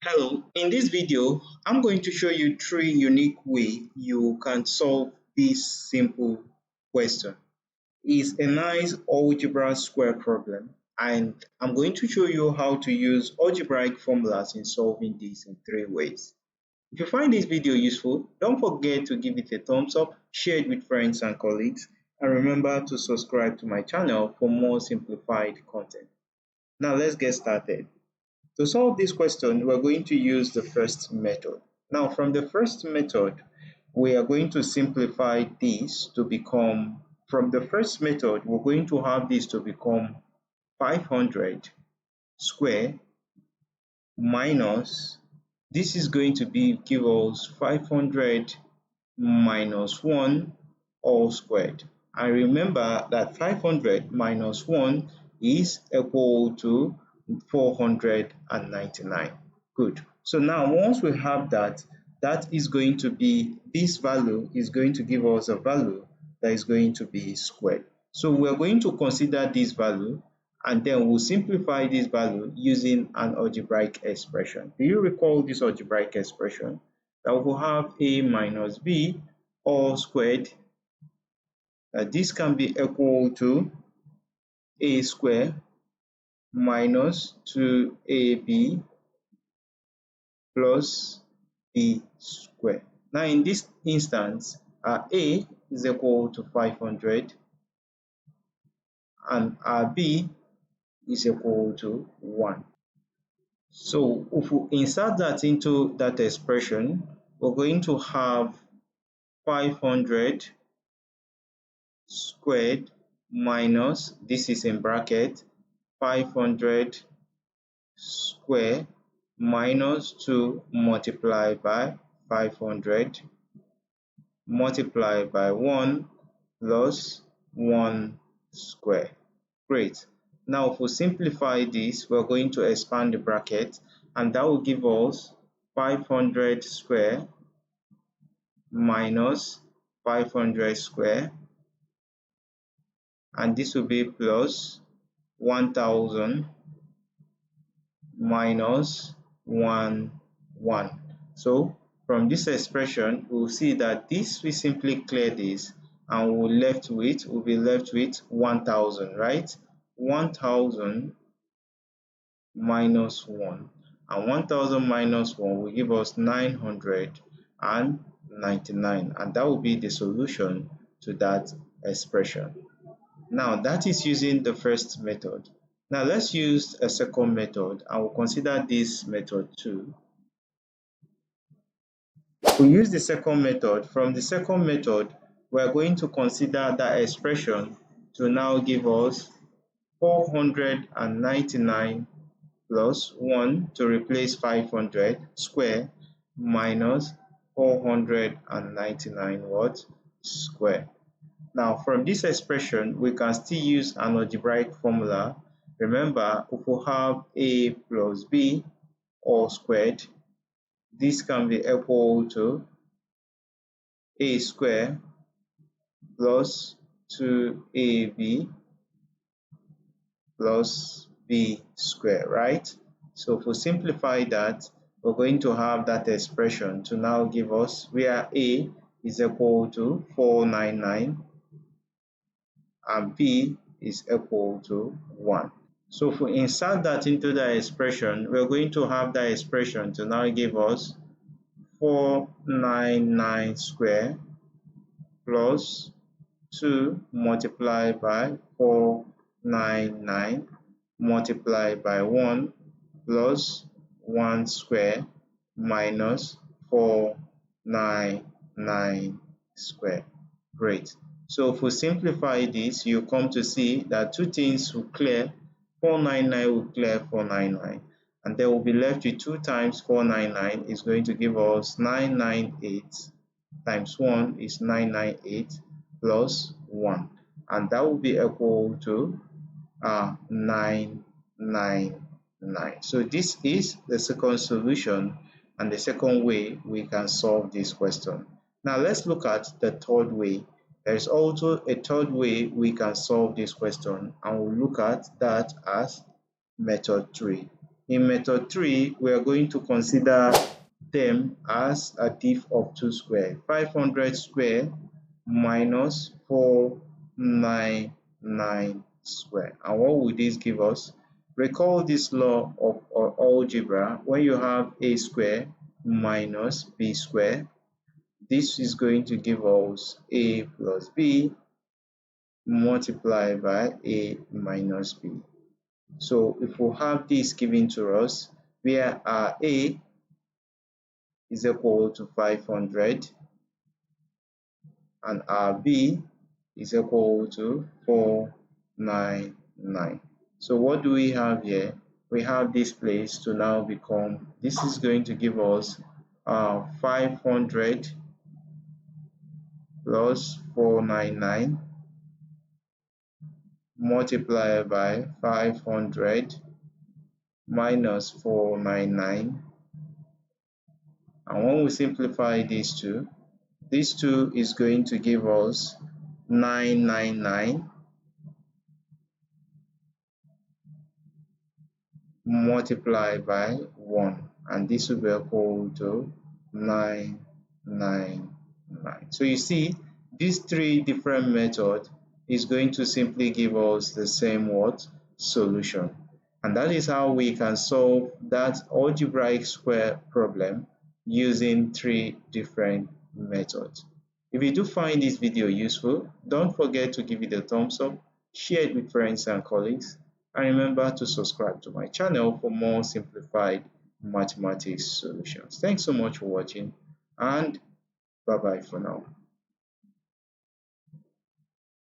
Hello, in this video, I'm going to show you three unique ways you can solve this simple question. It's a nice algebra square problem, and I'm going to show you how to use algebraic formulas in solving this in three ways. If you find this video useful, don't forget to give it a thumbs up, share it with friends and colleagues, and remember to subscribe to my channel for more simplified content. Now let's get started. To solve this question, we're going to use the first method. Now, from the first method, we are going to simplify this to become, from the first method, we're going to have this to become 500 square minus, this is going to be give us 500 minus 1 all squared. And remember that 500 minus 1 is equal to 499. Good. So now once we have that, that is going to be, this value is going to give us a value that is going to be squared. So we're going to consider this value and then we'll simplify this value using an algebraic expression. Do you recall this algebraic expression? That will have a minus b all squared. This can be equal to a square minus 2ab plus b square. Now in this instance, our a is equal to 500 and our b is equal to 1. So if we insert that into that expression, we're going to have 500 squared minus, this is in bracket, 500 square minus 2 multiplied by 500 multiplied by 1 plus 1 square. Great. Now if we simplify this, we're going to expand the bracket and that will give us 500 square minus 500 square, and this will be plus 1000 minus 1. So from this expression, we'll see that this will simply clear this and we'll be left with 1000, right? 1000 minus 1, and 1000 minus 1 will give us 999, and that will be the solution to that expression. Now that is using the first method. Now let's use a second method and we'll consider this method too. We use the second method. From the second method, we're going to consider that expression to now give us 499 plus 1 to replace 500 square minus 499 what? Square. Now from this expression, we can still use an algebraic formula. Remember, if we have a plus b all squared, this can be equal to a square plus 2ab plus b square, right? So if we simplify that, we're going to have that expression to now give us where a is equal to 499 and b is equal to 1. So if we insert that into the expression, we're going to have that expression to now give us 499 square plus 2 multiplied by 499 multiplied by 1 plus 1 square minus 499 square. Great. So if we simplify this, you come to see that two things will clear. 499 will clear 499, and then we'll be left with 2 times 499 is going to give us 998 times 1 is 998 plus 1, and that will be equal to 999. So this is the second solution and the second way we can solve this question. Now let's look at the third way. There is also a third way we can solve this question, and we'll look at that as method 3. In method 3, we are going to consider them as a diff of 2 square. 500 square minus 499 square. And what will this give us? Recall this law of algebra. When you have a square minus b square, this is going to give us a plus b multiplied by a minus b. So if we have this given to us, where our a is equal to 500 and our b is equal to 499. So what do we have here? We have this place to now become, this is going to give us 500 plus 499 multiplied by 500 minus 499. And when we simplify these two is going to give us 999 multiplied by 1, and this will be equal to 999. So you see, these three different methods is going to simply give us the same solution. And that is how we can solve that algebraic square problem using three different methods. If you do find this video useful, don't forget to give it a thumbs up, share it with friends and colleagues, and remember to subscribe to my channel for more simplified mathematics solutions. Thanks so much for watching, and bye bye for now.